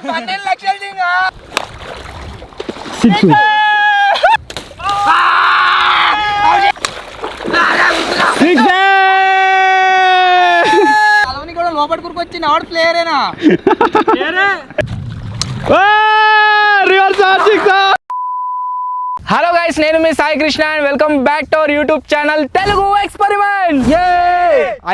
12 లక్షలు దింగా 6 అలవని కూడా లోపలికి వచ్చి నాడు ప్లేయరేనా హలో గైస్, నేను మీ Sai Krishna and welcome back to our YouTube channel Telugu experiment.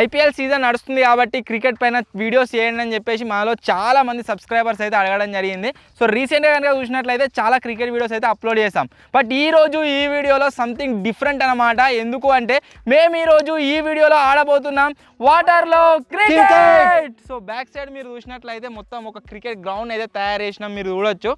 IPL season నడుస్తుంది కాబట్టి క్రికెట్ పైన వీడియోస్ చేయండి అని చెప్పేసి మాలో చాలా మంది సబ్స్క్రైబర్స్ అయితే అడగడం జరిగింది. సో రీసెంట్గా కనుక చూసినట్లయితే చాలా క్రికెట్ వీడియోస్ అయితే అప్లోడ్ చేసాం. బట్ ఈ రోజు ఈ వీడియోలో సంథింగ్ డిఫరెంట్ అనమాట. ఎందుకు అంటే మేము ఈరోజు ఈ వీడియోలో ఆడబోతున్నాం వాటర్లో క్రికెట్. సో బ్యాక్ సైడ్ మీరు చూసినట్లయితే మొత్తం ఒక క్రికెట్ గ్రౌండ్ అయితే తయారు చేసినాం, మీరు చూడొచ్చు.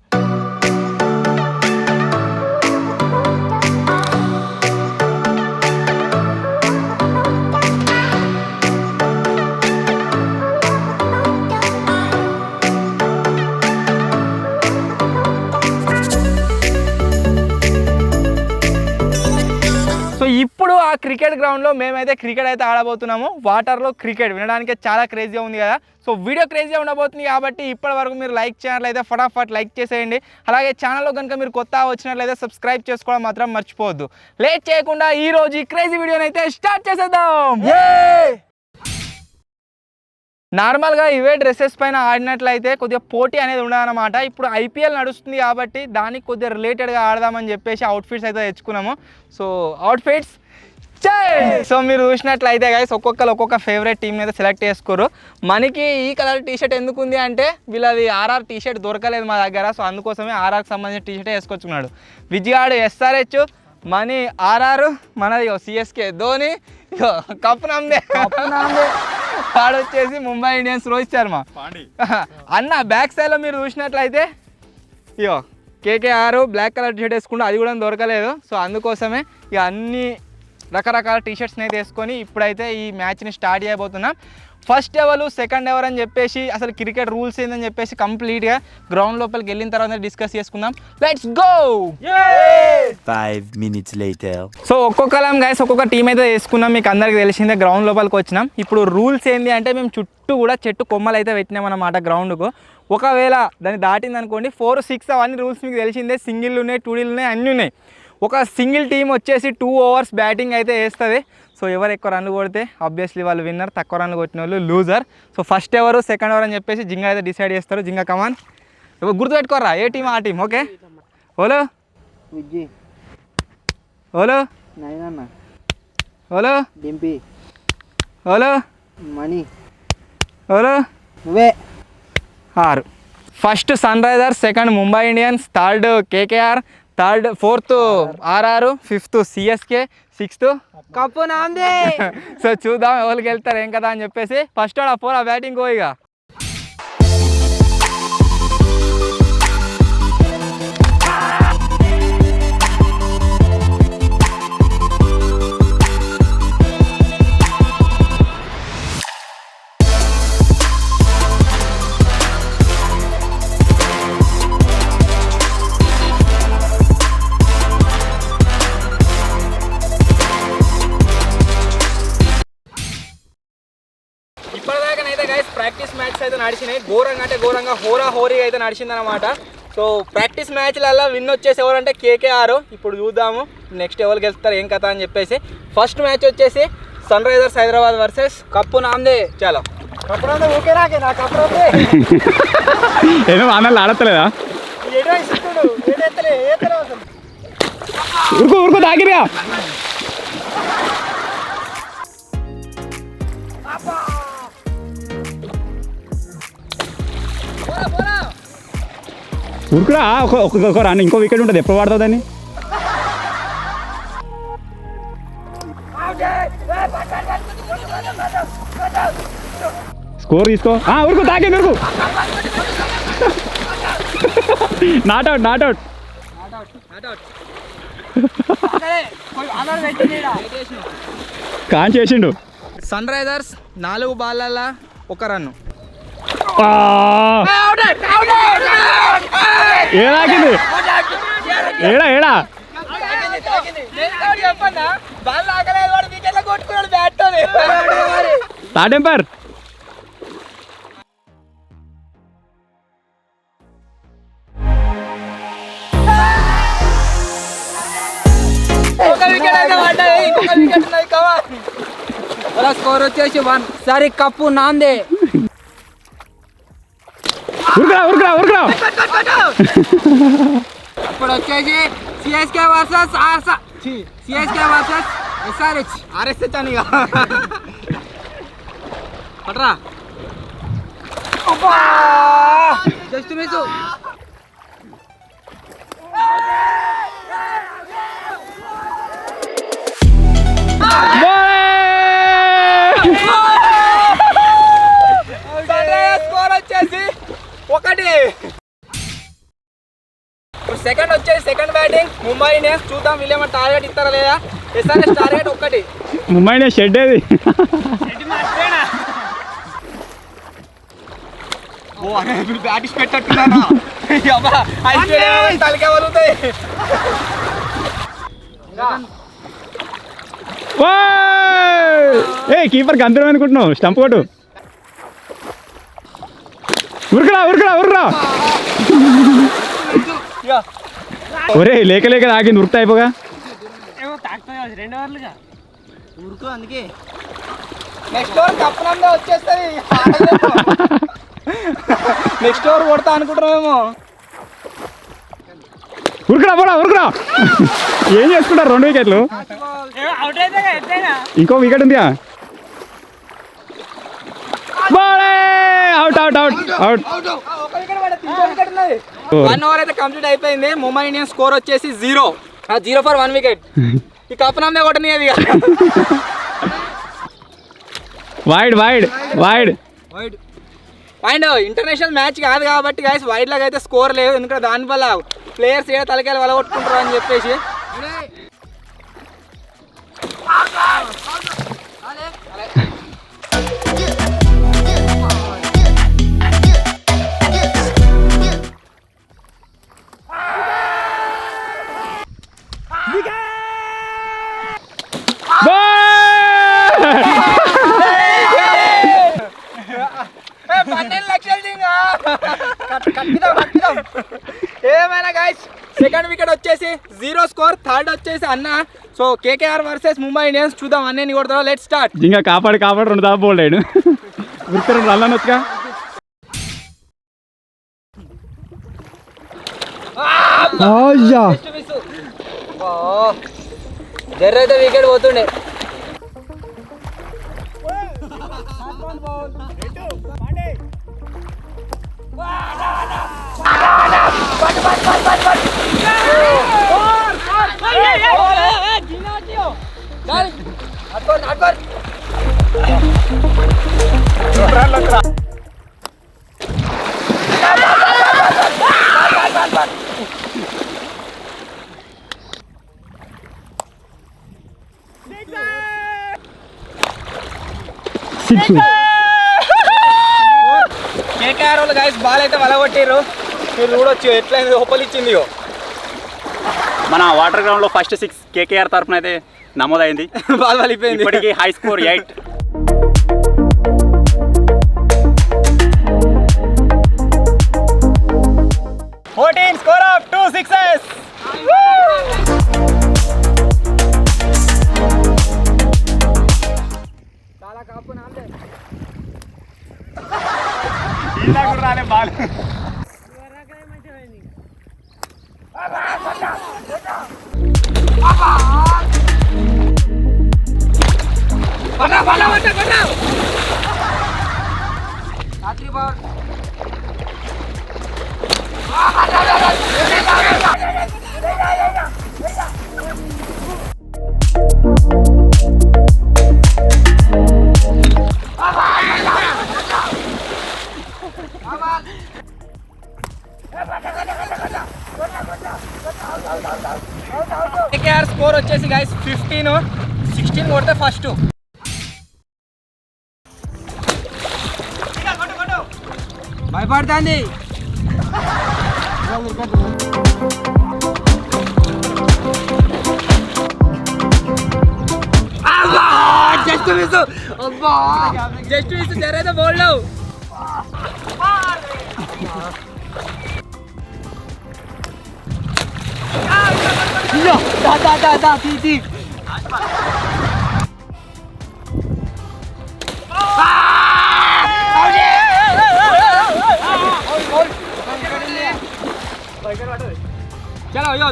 సో ఇప్పుడు ఆ క్రికెట్ గ్రౌండ్లో మేమైతే క్రికెట్ అయితే ఆడబోతున్నాము. వాటర్లో క్రికెట్ వినడానికి చాలా క్రేజీగా ఉంది కదా. సో వీడియో క్రేజీగా ఉండబోతుంది కాబట్టి ఇప్పటి వరకు మీరు లైక్ చేసినట్లయితే ఫటాఫట్ లైక్ చేసేయండి. అలాగే ఛానల్లో కనుక మీరు కొత్త వచ్చినట్లయితే సబ్స్క్రైబ్ చేసుకోవడం మాత్రం మర్చిపోవద్దు. లేట్ చేయకుండా ఈ రోజు ఈ క్రేజీ వీడియోని అయితే స్టార్ట్ చేసేద్దాం. నార్మల్గా ఇవే డ్రెస్సెస్ పైన ఆడినట్లయితే కొద్దిగా పోటీ అనేది ఉండదన్నమాట. ఇప్పుడు ఐపీఎల్ నడుస్తుంది కాబట్టి దానికి కొద్దిగా రిలేటెడ్గా ఆడదామని చెప్పేసి అవుట్ఫిట్స్ అయితే తెచ్చుకున్నాము. సో అవుట్ఫిట్స్ సో మీరు చూసినట్లయితే గైస్ ఒక్కొక్క ఫేవరెట్ టీమ్ అయితే సెలెక్ట్ చేసుకోరు. మనకి ఈ కలర్ టీషర్ట్ ఎందుకు ఉంది అంటే వీళ్ళది ఆర్ఆర్ టీషర్ట్ దొరకలేదు మా దగ్గర. సో అందుకోసమే ఆర్ఆర్కి సంబంధించిన టీషర్టే వేసుకొచ్చుకున్నాడు. విజయాడు ఎస్ఆర్హెచ్, మనీ ఆర్ఆర్, మనది సిఎస్కే, ధోని కప్పు నమ్దే వాడు వచ్చేసి ముంబై ఇండియన్స్ రోహిత్ శర్మ అన్న. బ్యాక్ సైడ్లో మీరు చూసినట్లయితే ఇగో కేకేఆర్ బ్లాక్ కలర్ టీషర్ట్ వేసుకుంటూ అది కూడా దొరకలేదు. సో అందుకోసమే ఇక అన్ని రకరకాల టీషర్ట్స్ని అయితే వేసుకొని ఇప్పుడైతే ఈ మ్యాచ్ని స్టార్ట్ చేయబోతున్నాం. ఫస్ట్ ఎవరు సెకండ్ ఎవరు అని చెప్పేసి అసలు క్రికెట్ రూల్స్ ఏందని చెప్పేసి కంప్లీట్గా గ్రౌండ్ లోపలికి వెళ్ళిన తర్వాత డిస్కస్ చేసుకుందాం. Let's go. 5 minutes later. So ఒక్కొక్కలం గైస్ ఒక్కొక్క టీం అయితే వేసుకున్నాం. మీకు అందరికి తెలిసిందే గ్రౌండ్ లోపలికి వచ్చినాం. ఇప్పుడు రూల్స్ ఏంటి అంటే మేము చుట్టూ కూడా చెట్టు కొమ్మలు అయితే పెట్టినాం అన్నమాట గ్రౌండ్కు. ఒకవేళ దాన్ని దాటింది అనుకోండి 4, 6 అవన్నీ రూల్స్ మీకు తెలిసిందే. సింగిల్ ఉన్నాయి, 2Dలు ఉన్నాయి, అన్నీ ఉన్నాయి. ఒక సింగిల్ టీం వచ్చేసి 2 overs బ్యాటింగ్ అయితే వేస్తుంది. సో ఎవరు ఎక్కువ రన్లు కొడితే ఆబ్వియస్లీ వాళ్ళు విన్నర్, తక్కువ రన్లు కొట్టిన వాళ్ళు లూజర్. సో ఫస్ట్ ఎవరు సెకండ్ ఎవరు అని చెప్పేసి జింగా అయితే డిసైడ్ చేస్తారు. జింగా కమాన్ గుర్తుపెట్టుకోరా, ఏ టీం ఆ టీం. ఓకే ఓలో ఓలో ఓలో డింపి ఓలో మనీ ఓలో నువ్వే 6. First Sunrisers, second Mumbai Indians, third KKR, fourth RR, 5th CSK, 6th cup నాందే. సో చూద్దాం ఎవరికి వెళ్తారు ఏం కదా అని చెప్పేసి. ఫస్ట్ వాడు పోరా బ్యాటింగ్ పోయిగా. ఇప్పటిదాకానైతే గైస్ ప్రాక్టీస్ మ్యాచ్ అయితే నడిచినాయి. ఘోరంగా అంటే ఘోరంగా హోరీగా అయితే నడిచింది అనమాట. సో ప్రాక్టీస్ మ్యాచ్లలో విన్ వచ్చేసి ఎవరంటే కేకేఆర్. ఇప్పుడు చూద్దాము నెక్స్ట్ ఎవరు గెలుస్తారు ఏం కథ అని చెప్పేసి. ఫస్ట్ మ్యాచ్ వచ్చేసి Sunrisers Hyderabad versus cup నాందే. చలో కప్పు నాందే. ఓకే రాకే నా కప్పు నాందే. ఏమో ఆనలు ఆడతలేదా? ఊరుకో తాగిరిగా. ఊరుకురా, ఒక రన్ ఇంకో వికెట్ ఉంటుంది. ఎప్పుడు వాడుతుంది దాన్ని? స్కోర్ తీసుకో. ఊరుకు తాగేది ఊరుకు. నాట్అవుట్. కాన్ చేసిండు. సన్ రైజర్స్ 4 బాళ్ళల్లో 1 రన్ను. ఏడాకింది ఏడా వికెట్ అయితే పడ్డాయి, ఇంకొక వికెట్ ఉన్నాయి. కమాన్. అలా స్కోర్ వచ్చేసి 1. సరే కప్పు నాందే. ఉరుకురా ఇప్పుడు వచ్చేసి CSK versus CSK versus SRH. RSH అని ఇక. పట్రా. Just miss. స్కోర్ వచ్చేసి 1. సెకండ్ వచ్చేసి సెకండ్ బ్యాటింగ్ ముంబై ఇండియన్స్. చూద్దాం వీళ్ళేమో టార్గెట్ ఇస్తారా లేదా. SRS target 1. ముంబై షెడ్ ఏది? ఓ అరే బ్యాటిష్ పెట్టట్టున్నారా తలకే వదులుతాయి. ఏ కీపర్ గంతరం అనుకుంటున్నావు, స్టంప్ కొట్టు. ఉరుకురా ఒరే లేక తాగింది, ఉరుకుతా అయిపోగా. ఊరుకు అందుకే నెక్స్ట్ ఓవర్ కప్పనందే వచ్చేస్తుంది. నెక్స్ట్ ఓవర్ కొడతా అనుకుంటున్నామేమో. ఉరుకురా ఏం చేసుకుంటారు 2 వికెట్లు. ఇంకో వికెట్ ఉందిగా. అవుట్ 1 ఓవర్ అయితే కంప్లీట్ అయిపోయింది. ముంబై ఇండియన్స్ స్కోర్ వచ్చేసి 0 for 1 వికెట్. ఈ కప్పనందే కొట్టనిది ఇక. వైడ్ అండ్ ఇంటర్నేషనల్ మ్యాచ్ కాదు కాబట్టి గైస్ వైడ్ లాగా అయితే స్కోర్ లేదు. ఎందుకంటే దానివల్ల ప్లేయర్స్ ఏ తలకాయలు వలగొట్టుకుంటారు అని చెప్పేసి. ఏమైనా గైస్ సెకండ్ వికెట్ వచ్చేసి 0 స్కోర్. థర్డ్ వచ్చేసి అన్న. So KKR versus Mumbai Indians. చూద్దాం అన్నీ కొడతారో. Let start. ఇంకా కాపాడు 2 దాకా బోల్డ్ అయ్యాడు. ఉరికి 2 రన్ అనొచ్చుగా. జర్రైతే వికెట్ పోతుండే. కేకేఆర్ వాళ్ళు గైస్ బాల్ అయితే వలగొట్టిర్రు. మీరు చూడొచ్చు ఎట్లయింది, లోపలిచ్చింది. మన వాటర్ గ్రౌండ్ లో ఫస్ట్ 6 కేకేఆర్ తరఫున అయితే నమోదైంది. బాల్ వలిపోయింది. ఇప్పటికి high score 8. Score of 2 6s. చాలా కాపు నాందే. ఇలా కూడా రాలే బాల్. రాత్రి బాల్. కేకేఆర్ స్కోర్ వచ్చేసి గైస్ 15. 16 కొడితే ఫస్ట్. భయపడుతుంది. Just miss. Just miss. జరైతే బోల్డ్.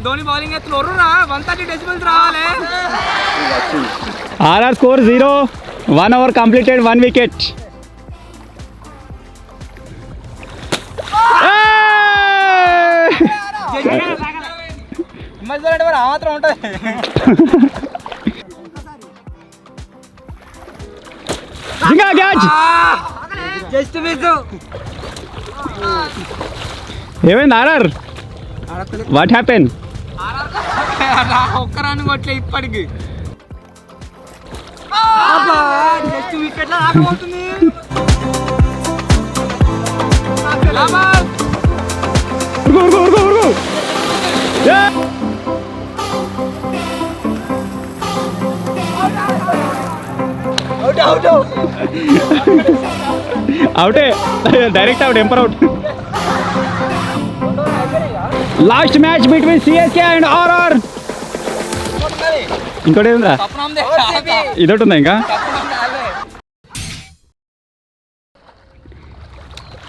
ధోని బౌలింగ్ ఎత్తులు ఒర్రురా 130 డెసిబల్స్ రావాలి. RR score 0. 1 over completed, 1 wicket. అంటే మరి ఆ మాత్రం ఉంటుంది. Just miss. ఏమైంది RR? What happen? ఒక్క రన్ కొట్లే ఇప్పటికి. జస్ట్ వికెట్ లో రాకపోతుంది. అవుటే, direct out, umpire out. Last match between CSK and RR. ఇంకోటి ఉందా? ఇదొకటి ఉందా ఇంకా?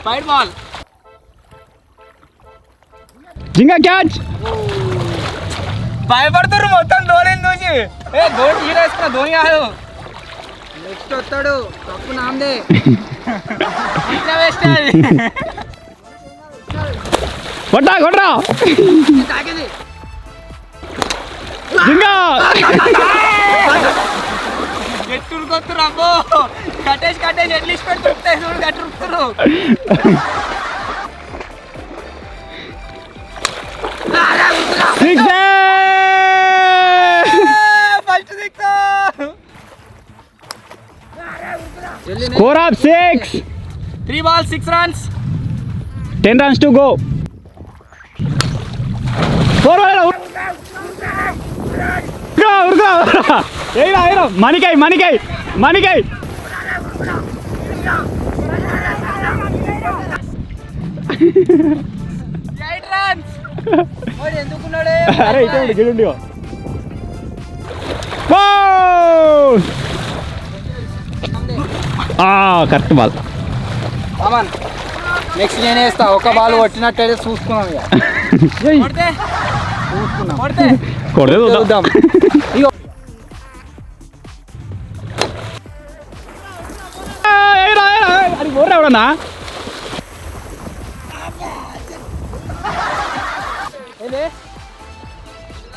ఫైర్ బాల్ జింగా క్యాచ్. భయపడుతున్నారు మొత్తం ధోని చూసి. ధోని హీరో వేసుకున్నా, ధోని కాదు. నెక్స్ట్ వస్తాడు, కప్పు నాందే. కొట్టా కొట్రా జింగా. ఎట్టులు కొత్తురు అబ్బో. కట్టేసి ఎట్లీస్ట్ పెట్టి చుట్టాయి చూడు, కట్టురుకుతురు. First six. Score of 6. 3 balls 6 runs. 10 runs to go. 4 balls. Urga. Hey, Manikai. 8 runs. ఓడి ఎందుకున్నాడే? అరే ఇటే ఉండు, గిడుండి. Correct ball. అమన్ నెక్స్ట్ నేను వేస్తా. ఒక బాల్ కొట్టినట్టయితే చూసుకున్నాం ఇక. కొడితే చూద్దాం. అది బోర్రా ఎవడన్నా?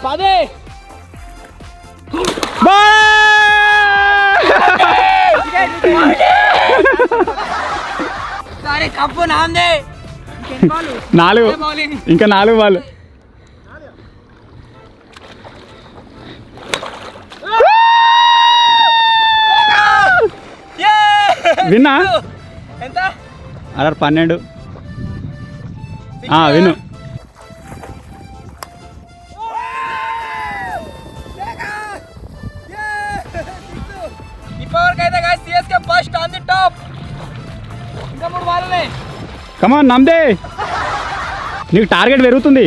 పదే సరే, కప్పు నాందే. 4, ఇంకా 4 బాల్. విన్నా? ఎంత? RR 12. విను. ఇప్పటివరకైతే CSK first on the top. ఇంకా 3 బాల్లున్నాయి. కమాన్ నమ్దే, నీకు టార్గెట్ పెరుగుతుంది.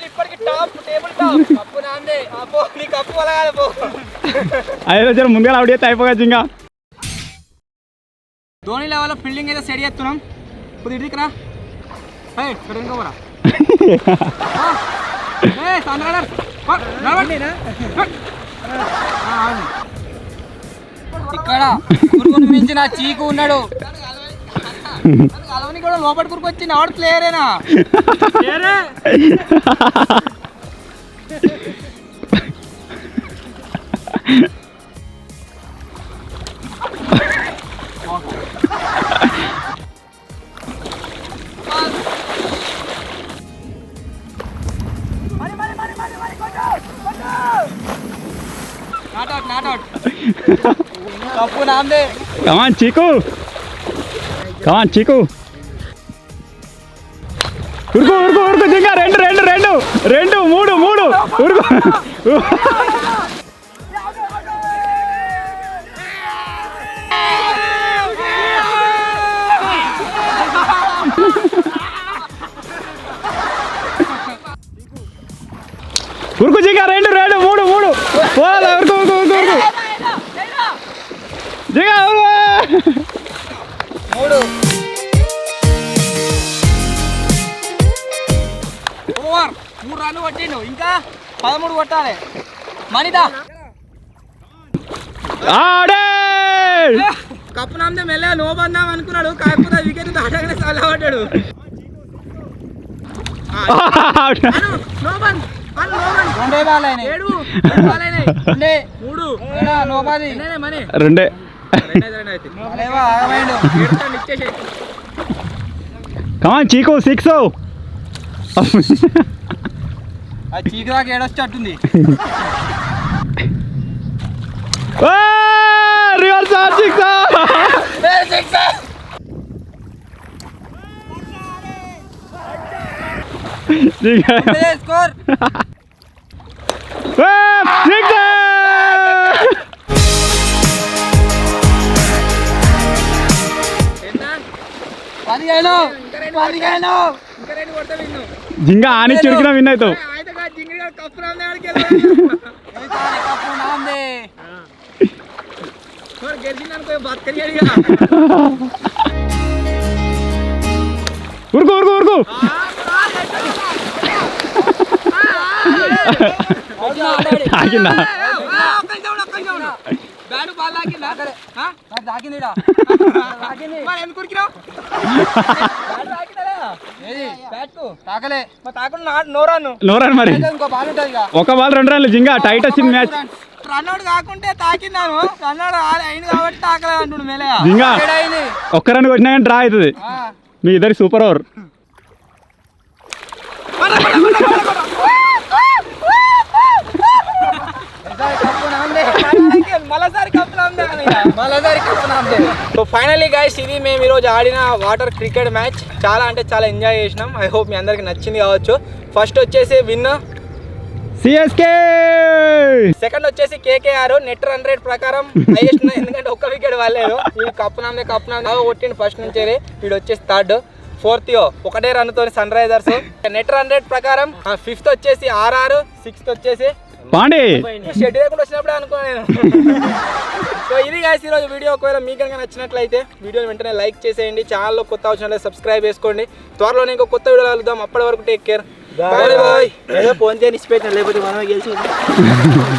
ఇప్పటికి టాప్, టేబుల్ టాప్. కప్పు నాందే. అబ్బో నీ కప్పు అలా కాదు పో. అదే జర ముందుగా అవుట్ చేస్తే అయిపోగా జింగా. ధోని లెవెల్లో ఫీల్డింగ్ అయితే సెట్ చేస్తున్నాం. కొద్ది ఇడికి రా. ఇక్కడ ఇంకోరా. ఇక్కడ కురుకుని మించిన చీకు ఉన్నాడు. అలవని కూడా లోపల కురుకొచ్చింది. ఆవిడ ప్లేయరేనా? Not out. కప్పు నాందే. కమాన్ చీకు. ఉరుకు జింగా. 2 3 ఉరుకు. ఉరుకు జింగా. 2 3 పోలా. ఉరుకు. 3 ఓవర్ 3 రన్లు కొట్టిండు ఇంకా 13 కొట్టాలి మణిదా కప్పు నాందే మెల్లగా నో బందాం అనుకున్నాడు కాకపోతే వికెట్ దాటగానే చాలా పడ్డాడు నో బంద్ రెండే బాల్ అయినాయి 7 బాల్ అయినాయి 3 నో బాల్ మనీ రెండే అలేవా ఆగమైండు ఇచ్చేసేయ్ కమాన్ చీకు 6 ఆ చీకు దాకా ఏడొచ్చేట్టుంది రివర్స్ స్కోర్ జింగా ఆని చిరికిన విన్ అవుతావు ఉరుకు ఉరుకు ఉరుకు తాకిందా నోరాను మరి ఒక బాల్ 2 రన్లు జింగా టైట్ వచ్చింది మ్యాచ్ రన్అట్ కాకుంటే తాకిందాను రన్అట్ అయింది కాబట్టి తాకలేదు అంటుండు మేలే జింగా 1 రన్ కొట్టినా కానీ డ్రా అవుతుంది మీ ఇద్దరికి super over so finally guys ఇది మేము ఈరోజు ఆడిన వాటర్ క్రికెట్ మ్యాచ్ చాలా అంటే చాలా ఎంజాయ్ చేసినాం ఐ హోప్ మీ అందరికి నచ్చింది కావచ్చు ఫస్ట్ వచ్చేసి విన్ సిఎస్కే సెకండ్ వచ్చేసి కేకేఆర్ నెట్ రన్ రేట్ ప్రకారం హైయెస్ట్ ఎందుకంటే ఒక్క వికెట్ వాళ్ళలేదు వీడు కప్పు నామే కొట్టిండు ఫస్ట్ నుంచి వీడు వచ్చేసి థర్డ్ ఫోర్త్ ఒకటే రన్ తోని Sunrisers net run rate ప్రకారం ఫిఫ్త్ వచ్చేసి ఆర్ఆర్ సిక్స్త్ వచ్చేసి పాండే షెడ్ లేకుండా వచ్చినప్పుడే అనుకో నేను సో ఇది గాయ్స్ ఈరోజు వీడియో ఒకవేళ మీకు కనుక నచ్చినట్లయితే వీడియోని వెంటనే లైక్ చేసేయండి ఛానల్లో కొత్త వచ్చినట్లయితే సబ్స్క్రైబ్ చేసుకోండి త్వరలోనే ఇంకో కొత్త వీడియో కలుద్దాం అప్పటి వరకు టేక్ కేర్ బాయ్ బాయ్ ఏదో ఫోన్ చేయని ఇచ్చిపెట్టిన లేకపోతే మనమే గెలిచి